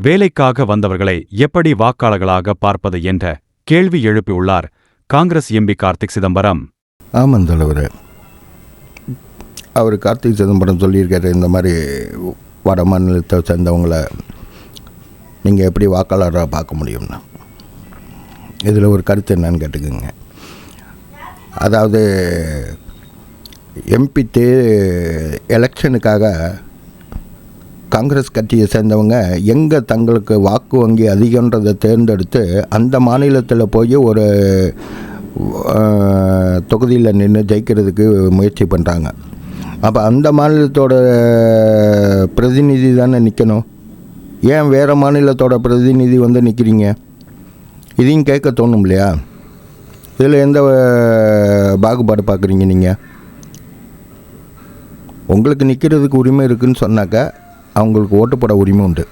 வேலைக்காக வந்தவர்களை எப்படி வாக்காளர்களாக பார்ப்பது என்ற கேள்வி எழுப்பியுள்ளார் காங்கிரஸ் எம்பி கார்த்திக் சிதம்பரம். ஆமாம் தலைவர், அவர் கார்த்திக் சிதம்பரம் சொல்லியிருக்காரு, இந்த மாதிரி வட மாநிலத்தை சேர்ந்தவங்களை நீங்கள் எப்படி வாக்காளராக பார்க்க முடியும்னா. இதில் ஒரு கருத்து என்னன்னு கேட்டுக்குங்க. அதாவது எம்பி எலெக்ஷனுக்காக காங்கிரஸ் கட்சியை சேர்ந்தவங்க எங்கே தங்களுக்கு வாக்கு வங்கி அதிகன்றதை தேர்ந்தெடுத்து அந்த மாநிலத்தில் போய் ஒரு தொகுதியில் நின்று ஜெயிக்கிறதுக்கு முயற்சி பண்ணுறாங்க. அப்போ அந்த மாநிலத்தோட பிரதிநிதி தானே நிற்கணும். ஏன் வேறு மாநிலத்தோட பிரதிநிதி வந்து நிற்கிறீங்க? இதையும் கேட்க தோணும் இல்லையா? இதில் எந்த பாகுபாடு பார்க்குறீங்க நீங்கள்? உங்களுக்கு நிற்கிறதுக்கு உரிமை இருக்குதுன்னு சொன்னாக்கா அவங்களுக்கு ஓட்டு போட உரிமை உண்டு.